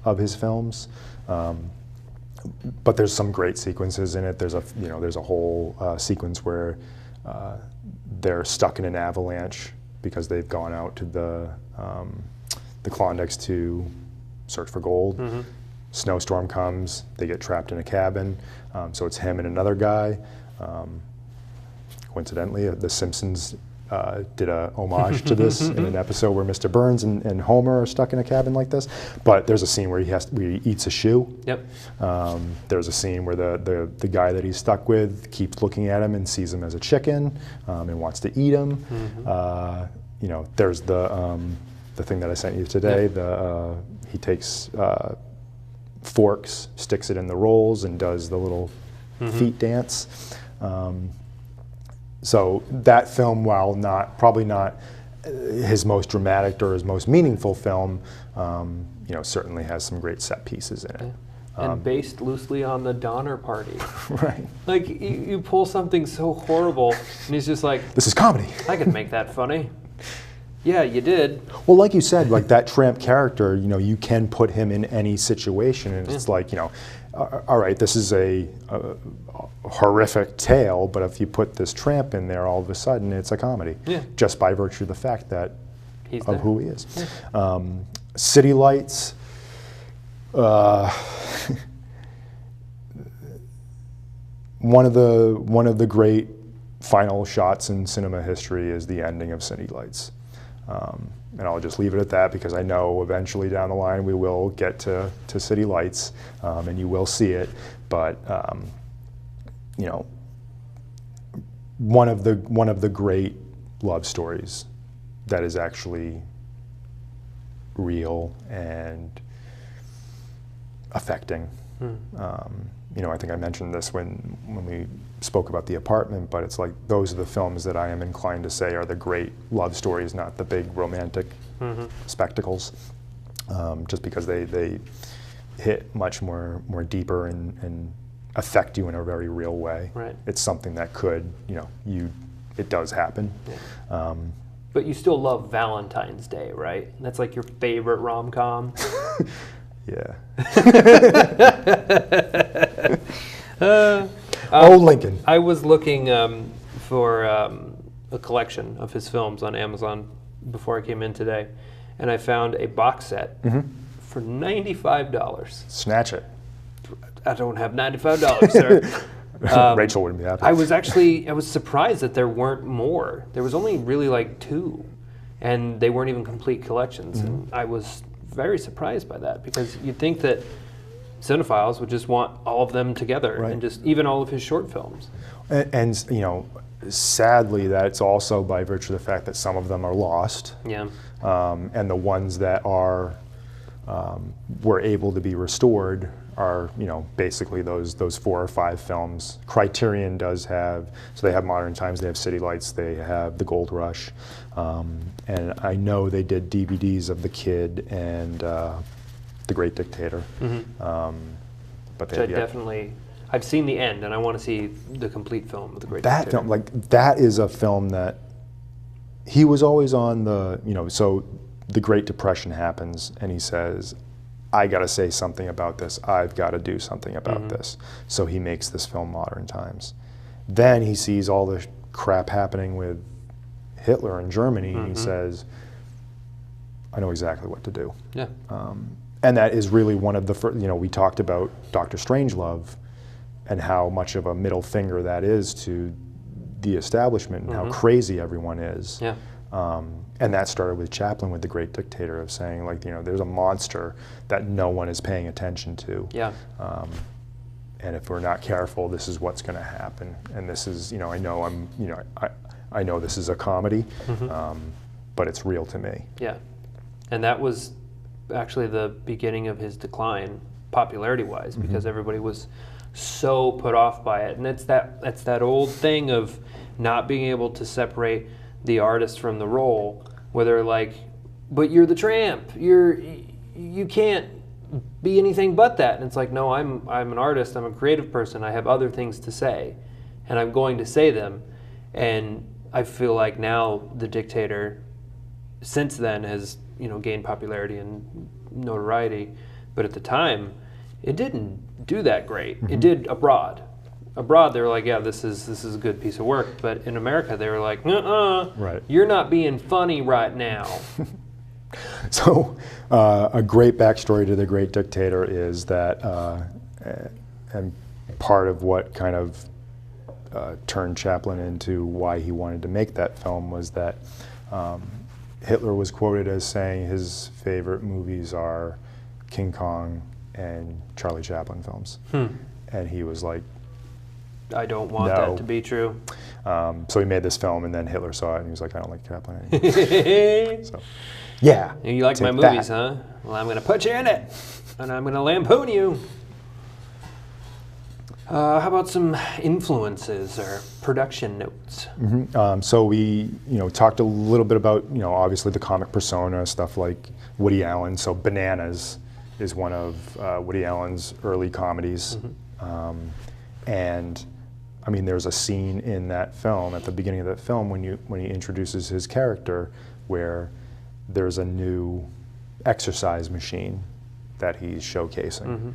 of his films. But there's some great sequences in it. There's a whole sequence where they're stuck in an avalanche because they've gone out to the Klondikes to search for gold. Snowstorm comes, they get trapped in a cabin. So it's him and another guy. Coincidentally, The Simpsons did a homage to this in an episode where Mr. Burns and Homer are stuck in a cabin like this. But there's a scene where he eats a shoe. Yep. There's a scene where the guy that he's stuck with keeps looking at him and sees him as a chicken and wants to eat him. You know, there's the thing that I sent you today. Yep. He takes forks, sticks it in the rolls, and does the little feet dance. So that film, while probably not his most dramatic or his most meaningful film, you know, certainly has some great set pieces in it. And based loosely on the Donner Party. Right. Like, you pull something so horrible, and he's just like, this is comedy. I could make that funny. Yeah, you did. Well, like you said, like that tramp character, you know, you can put him in any situation, and it's like, you know, all right, this is a horrific tale, but if you put this tramp in there, all of a sudden it's a comedy, just by virtue of the fact that of who he is. Yeah. City Lights. One of the great final shots in cinema history is the ending of City Lights. And I'll just leave it at that, because I know eventually down the line we will get to City Lights, and you will see it. But you know, one of the great love stories that is actually real and affecting. You know, I think I mentioned this when we spoke about The Apartment, but it's like those are the films that I am inclined to say are the great love stories, not the big romantic spectacles, just because they hit much more deeper and affect you in a very real way. Right. It's something that could, it does happen. Yeah. But you still love Valentine's Day, right? That's like your favorite rom-com. Yeah. Lincoln. I was looking for a collection of his films on Amazon before I came in today, and I found a box set for $95. Snatch it. I don't have $95, sir. Rachel wouldn't be happy. I was surprised that there weren't more. There was only really like 2, and they weren't even complete collections. And I was very surprised by that, because you'd think that cinephiles would just want all of them together, and just even all of his short films. And sadly, that's also by virtue of the fact that some of them are lost. Yeah. And the ones that were able to be restored are, basically those 4 or 5 films. Criterion does have, so they have Modern Times, they have City Lights, they have The Gold Rush, and I know they did DVDs of The Kid and The Great Dictator. But they I've seen the end, and I want to see the complete film of The Great Dictator. That film, that is a film that he was always on the, so the Great Depression happens, and he says, I got to say something about this. I've got to do something about this. So he makes this film Modern Times. Then he sees all the crap happening with Hitler in Germany, and he says, I know exactly what to do. Yeah. And that is really one of the first, we talked about Dr. Strangelove and how much of a middle finger that is to the establishment and how crazy everyone is. Yeah. And that started with Chaplin with The Great Dictator, of saying, there's a monster that no one is paying attention to. Yeah. And if we're not careful, this is what's going to happen. And this is, I know this is a comedy, but it's real to me. Yeah. And that was actually the beginning of his decline, popularity-wise, because everybody was so put off by it. And it's that old thing of not being able to separate the artist from the role, where they're like, but you're the tramp, you can't be anything but that. And it's like, no, I'm an artist, I'm a creative person, I have other things to say, and I'm going to say them. And I feel like now The Dictator, since then, has gained popularity and notoriety, but at the time it didn't do that great. It did abroad. They were like, yeah, this is a good piece of work. But in America, they were like, right. You're not being funny right now. So a great backstory to The Great Dictator is that, and part of what kind of turned Chaplin into why he wanted to make that film was that Hitler was quoted as saying his favorite movies are King Kong and Charlie Chaplin films. And he was like, I don't want that to be true. So he made this film, and then Hitler saw it, and he was like, I don't like Chaplin anymore. So, yeah. You like my movies, huh? Well, I'm going to put you in it, and I'm going to lampoon you. How about some influences or production notes? So we, talked a little bit about, obviously the comic persona, stuff like Woody Allen. So Bananas is one of Woody Allen's early comedies. And I mean, there's a scene in that film, at the beginning of that film, when he introduces his character, where there's a new exercise machine that he's showcasing.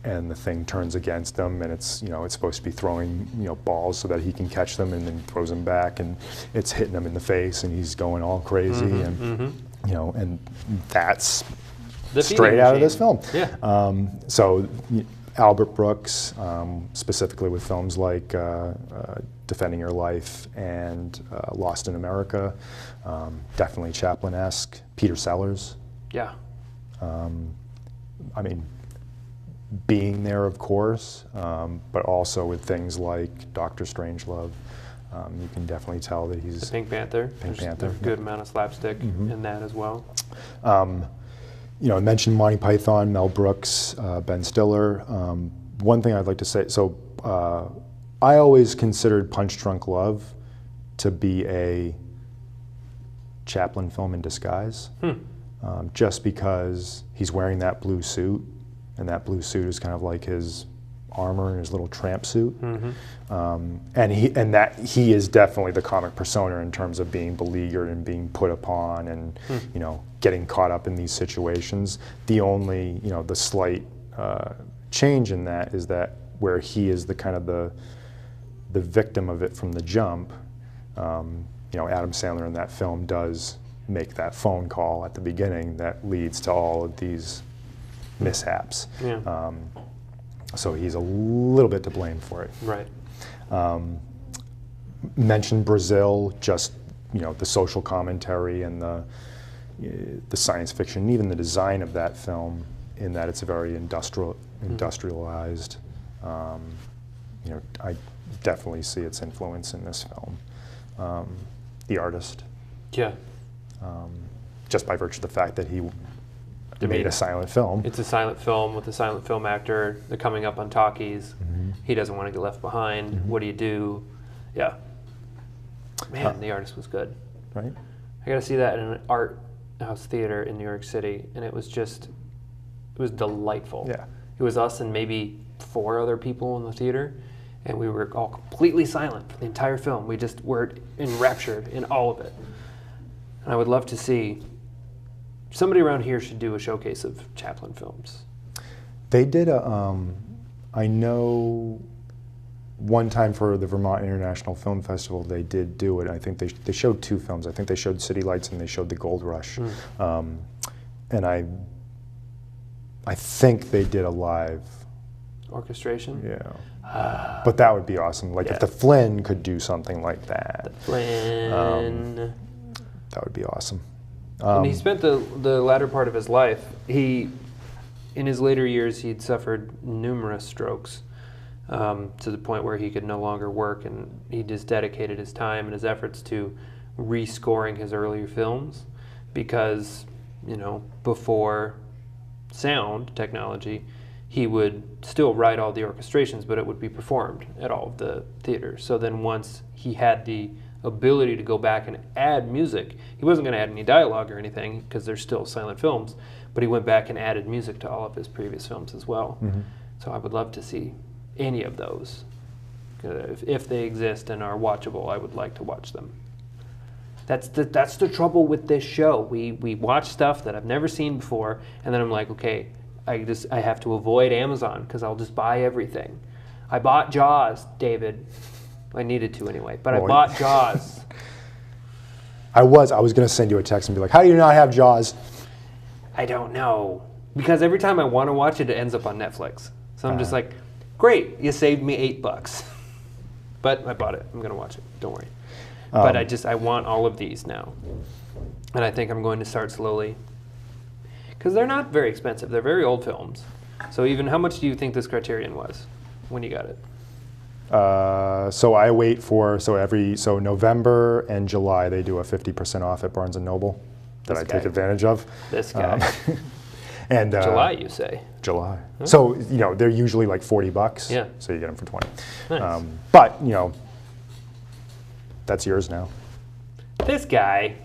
And the thing turns against him, and it's it's supposed to be throwing balls so that he can catch them, and then throws them back, and it's hitting him in the face, and he's going all crazy, and and that's the straight out of this film. Yeah. So Albert Brooks, specifically with films like Defending Your Life and Lost in America, definitely Chaplin-esque. Peter Sellers. Yeah. I mean, Being There, of course, but also with things like Dr. Strangelove, you can definitally tell that he's... The Pink Panther. There's a good amount of slapstick in that as well. I mentioned Monty Python, Mel Brooks, Ben Stiller. One thing I'd like to say, so I always considered Punch Drunk Love to be a Chaplin film in disguise, just because he's wearing that blue suit, and that blue suit is kind of like his armor and his little tramp suit, and that he is definitely the comic persona in terms of being beleaguered and being put upon, and you know, getting caught up in these situations. The only, you know, the slight change in that is that where he is the kind of the victim of it from the jump. You know, Adam Sandler in that film does make that phone call at the beginning that leads to all of these mishaps. Yeah. So he's a little bit to blame for it. Right. Mentioned Brazil, just, you know, the social commentary and the science fiction, even the design of that film, in that it's very industrialized. You know, I definitely see its influence in this film. The artist. Yeah. Just by virtue of the fact that he made a silent film. It's a silent film with a silent film actor. They're coming up on talkies. He doesn't want to get left behind. What do you do? Yeah. Man, the artist was good. Right. I got to see that in an art house theater in New York City, and it was delightful. Yeah. It was us and maybe 4 other people in the theater, and we were all completely silent for the entire film. We just were enraptured in all of it. And I would love to see, somebody around here should do a showcase of Chaplin films. They did I know one time for the Vermont International Film Festival, they did do it. I think they showed 2 films. I think they showed City Lights and they showed The Gold Rush. And I think they did a live orchestration. Yeah. But that would be awesome. Like if the Flynn could do something like that. The Flynn. That would be awesome. And he spent the latter part of his life, in his later years, he'd suffered numerous strokes to the point where he could no longer work, and he just dedicated his time and his efforts to rescoring his earlier films, because, you know, before sound technology, he would still write all the orchestrations, but it would be performed at all of the theaters. So then once he had the ability to go back and add music, he wasn't going to add any dialogue or anything because they're still silent films, but he went back and added music to all of his previous films as well. So I would love to see any of those. If they exist and are watchable, I would like to watch them. That's the trouble with this show. We watch stuff that I've never seen before, and then I'm like, okay, I have to avoid Amazon because I'll just buy everything. I bought Jaws, David. I needed to anyway, but I bought Jaws. I was going to send you a text and be like, how do you not have Jaws? I don't know. Because every time I want to watch it, it ends up on Netflix. So I'm just like, great, you saved me $8. But I bought it. I'm going to watch it. Don't worry. But I want all of these now. And I think I'm going to start slowly. Because they're not very expensive. They're very old films. So even, how much do you think this Criterion was when you got it? So I wait for, so November and July they do a 50% off at Barnes & Noble that I take advantage of. This guy. And July, you say? July. Huh? So, you know, they're usually like $40. Yeah. So you get them for 20. Nice. But, you know, that's yours now. This guy.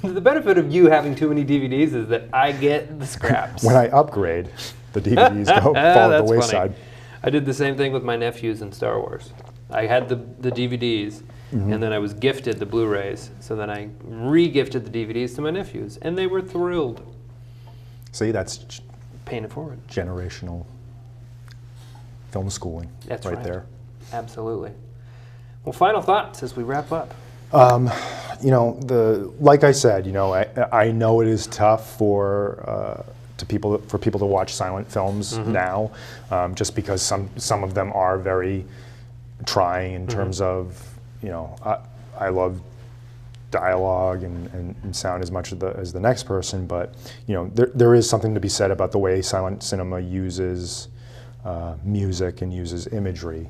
The benefit of you having too many DVDs is that I get the scraps. When I upgrade, the DVDs fall at the wayside. Funny. I did the same thing with my nephews in Star Wars. I had the DVDs, and then I was gifted the Blu-rays. So then I re-gifted the DVDs to my nephews, and they were thrilled. See, that's paying it forward. Generational film schooling. That's right there. Absolutely. Well, final thoughts as we wrap up. You know, like I said, you know, I know it is tough for people to watch silent films now, just because some of them are very trying in terms of, you know, I love dialogue and sound as much as the next person, but you know, there is something to be said about the way silent cinema uses music and uses imagery.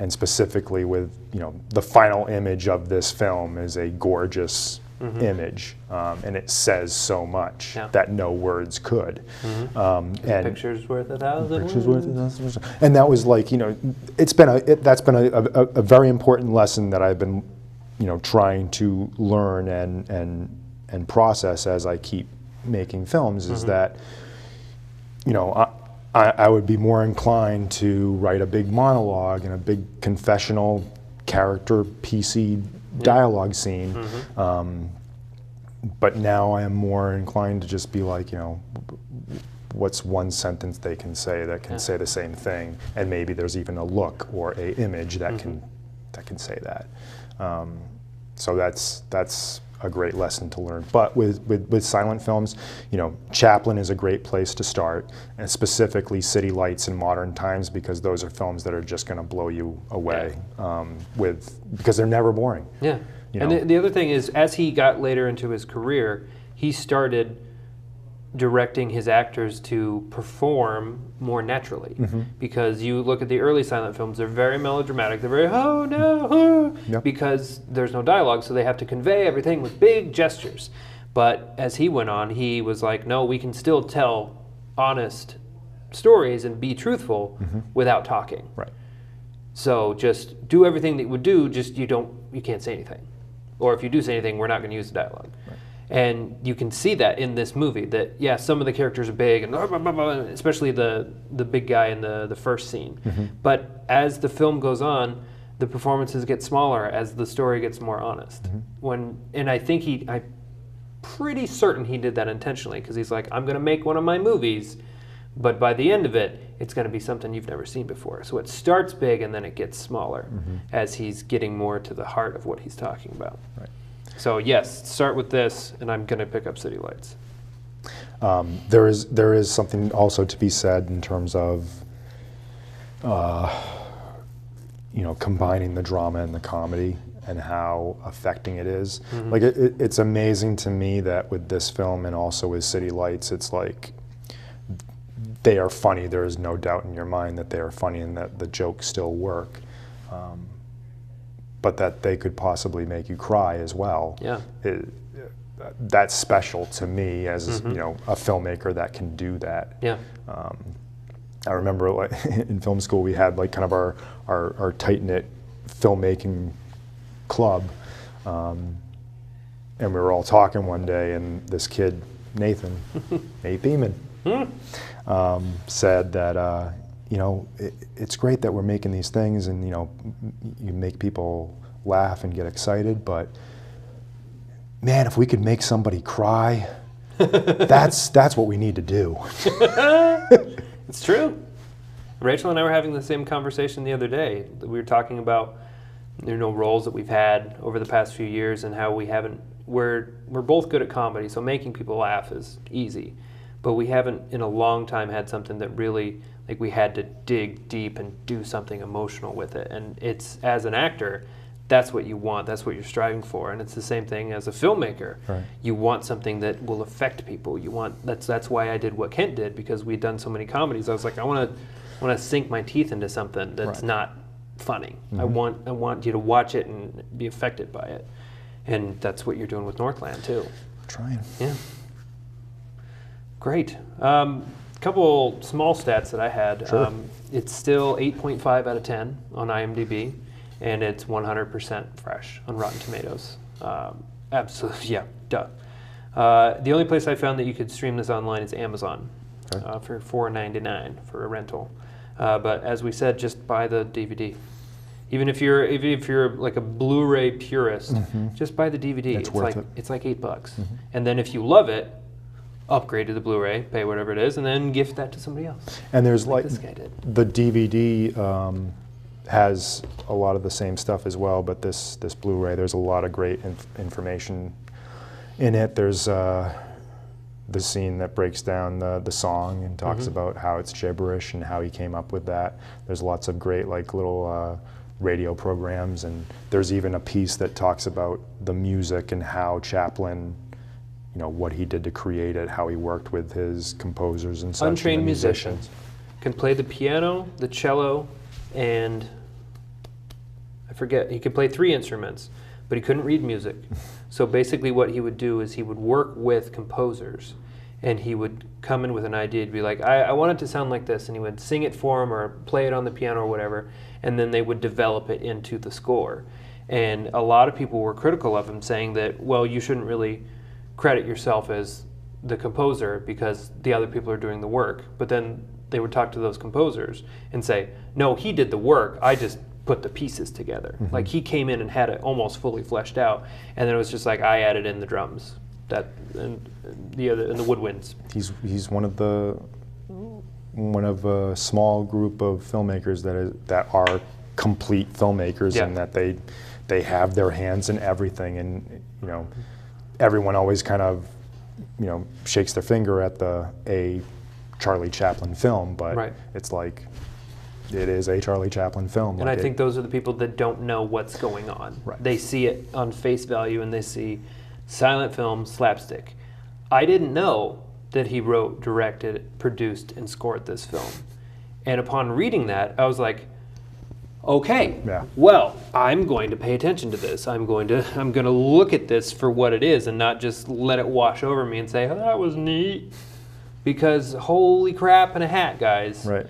And specifically with, you know, the final image of this film is a gorgeous image, and it says so much that no words could. And picture's worth 1,000 words. Picture's worth 1,000 words. And that was like, you know, that's been a very important lesson that I've been trying to learn and process as I keep making films is that, I would be more inclined to write a big monologue and a big confessional character PC dialogue scene. But now I am more inclined to just be like, what's one sentence they can say that can say the same thing, and maybe there's even a look or a image that can say that. So that's a great lesson to learn. But with silent films, Chaplin is a great place to start, and specifically City Lights and Modern Times, because those are films that are just going to blow you away because they're never boring. Yeah. And the other thing is, as he got later into his career, he started directing his actors to perform more naturally. Because you look at the early silent films, they're very melodramatic. They're very, oh no, because there's no dialogue, so they have to convey everything with big gestures. But as he went on, he was like, no, we can still tell honest stories and be truthful without talking. Right. So just do everything that you would do, just you can't say anything. Or if you do say anything, we're not going to use the dialogue. Right. And you can see that in this movie, that some of the characters are big, and especially the big guy in the first scene. But as the film goes on, the performances get smaller as the story gets more honest. And I think I'm pretty certain he did that intentionally, because he's like, I'm going to make one of my movies, but by the end of it, it's going to be something you've never seen before. So it starts big and then it gets smaller as he's getting more to the heart of what he's talking about. Right. So yes, start with this, and I'm going to pick up City Lights. There is something also to be said in terms of combining the drama and the comedy and how affecting it is. Like it's amazing to me that with this film and also with City Lights, it's like they are funny. There is no doubt in your mind that they are funny and that the jokes still work. But that they could possibly make you cry as well. Yeah, that's special to me as a filmmaker that can do that. Yeah, I remember in film school we had kind of our tight knit filmmaking club, and we were all talking one day, and this kid Nathan, Nate Beeman, said that. It's great that we're making these things and, you make people laugh and get excited, but man, if we could make somebody cry, that's what we need to do. It's true. Rachel and I were having the same conversation the other day. We were talking about, roles that we've had over the past few years and how we're both good at comedy, so making people laugh is easy. But we haven't in a long time had something that really, we had to dig deep and do something emotional with it. And it's, as an actor, that's what you want, that's what you're striving for. And it's the same thing as a filmmaker. Right. You want something that will affect people. That's why I did what Kent did, because we'd done so many comedies. I was like, I want to sink my teeth into something that's not funny. I want you to watch it and be affected by it. And that's what you're doing with Northland too. Trying. Yeah. Great. Couple small stats that I had. Sure. It's still 8.5 out of 10 on IMDb, and it's 100% fresh on Rotten Tomatoes. Absolutely, yeah, duh. The only place I found that you could stream this online is Amazon for $4.99 for a rental. But as we said, just buy the DVD. Even if you're like a Blu-ray purist, just buy the DVD. It's like $8. And then if you love it, upgrade to the Blu-ray, pay whatever it is, and then gift that to somebody else. And there's this guy did. The DVD has a lot of the same stuff as well, but this Blu-ray, there's a lot of great information in it. There's the scene that breaks down the song and talks about how it's gibberish and how he came up with that. There's lots of great little radio programs, and there's even a piece that talks about the music and how Chaplin, what he did to create it, how he worked with his composers and such. Untrained musicians can play the piano, the cello, and I forget, he could play 3 instruments, but he couldn't read music. So basically what he would do is he would work with composers, and he would come in with an idea to be like, I want it to sound like this, and he would sing it for them or play it on the piano or whatever, and then they would develop it into the score. And a lot of people were critical of him, saying that, well, you shouldn't really credit yourself as the composer because the other people are doing the work. But then they would talk to those composers and say, no, he did the work, I just put the pieces together. Mm-hmm. Like, he came in and had it almost fully fleshed out, and then it was just like, I added in the drums and the woodwinds. He's one of a small group of filmmakers that are complete filmmakers, Yeah. and that they have their hands in everything. And everyone always kind of shakes their finger at a Charlie Chaplin film, but Right. it's like it is a Charlie Chaplin film. And I think those are the people that don't know what's going on. Right. They see it on face value and they see silent film, slapstick. I didn't know that he wrote, directed, produced, and scored this film. And upon reading that, I was like, okay, Yeah. well, I'm going to pay attention to this. I'm going to look at this for what it is and not just let it wash over me and say, oh, that was neat. Because holy crap in a hat, guys. Right.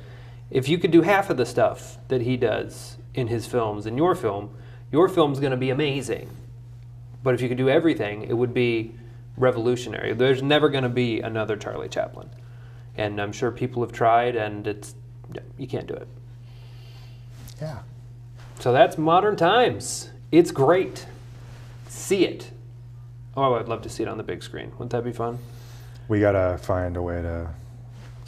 If you could do half of the stuff that he does in his films, in your film's going to be amazing. But if you could do everything, it would be revolutionary. There's never going to be another Charlie Chaplin. And I'm sure people have tried, and you can't do it. Yeah. So that's Modern Times. It's great. See it. Oh, I'd love to see it on the big screen. Wouldn't that be fun? We gotta find a way to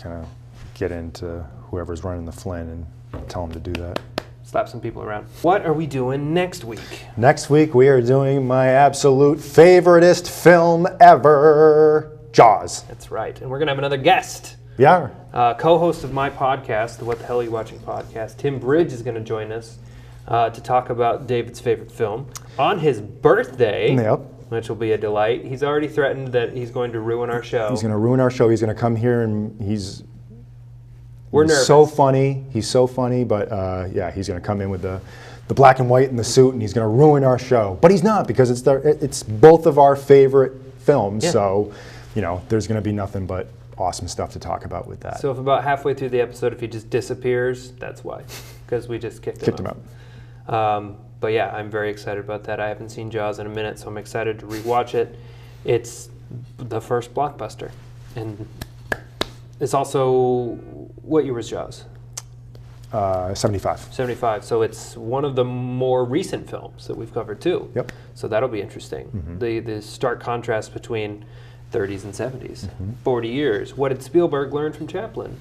kind of get into whoever's running the Flynn and tell them to do that. Slap some people around. What are we doing next week? Next week we are doing my absolute favoriteest film ever, Jaws. That's right. And we're going to have another guest. Yeah. Co-host of my podcast, the What the Hell Are You Watching podcast, Tim Bridge is going to join us to talk about David's favorite film on his birthday, Yep. which will be a delight. He's already threatened that he's going to ruin our show. He's going to ruin our show. He's going to come here and We're he's nervous. so funny. He's so funny, but yeah, he's going to come in with the black and white and the suit, and he's going to ruin our show. But he's not, because it's both of our favorite films. Yeah. So, there's going to be nothing but awesome stuff to talk about with that. So if about halfway through the episode, if he just disappears, that's why. Because we just kicked him out. But yeah, I'm very excited about that. I haven't seen Jaws in a minute, so I'm excited to rewatch it. It's the first blockbuster. And it's also, what year was Jaws? 75. 75. So it's one of the more recent films that we've covered too. Yep. So that'll be interesting. Mm-hmm. The stark contrast between 30s and 70s, Mm-hmm. 40 years. What did Spielberg learn from Chaplin?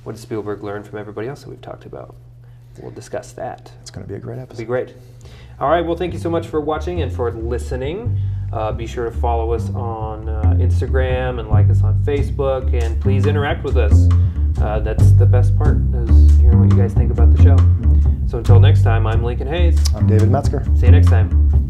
What did Spielberg learn from everybody else that we've talked about? We'll discuss that. It's going to be a great It'll be episode. great. All right, well, thank you so much for watching and for listening. Be sure to follow us on Instagram and like us on Facebook, and please interact with us. That's the best part, is hearing what you guys think about the show. So until next time, I'm Lincoln Hayes. I'm David Metzger. See you next time.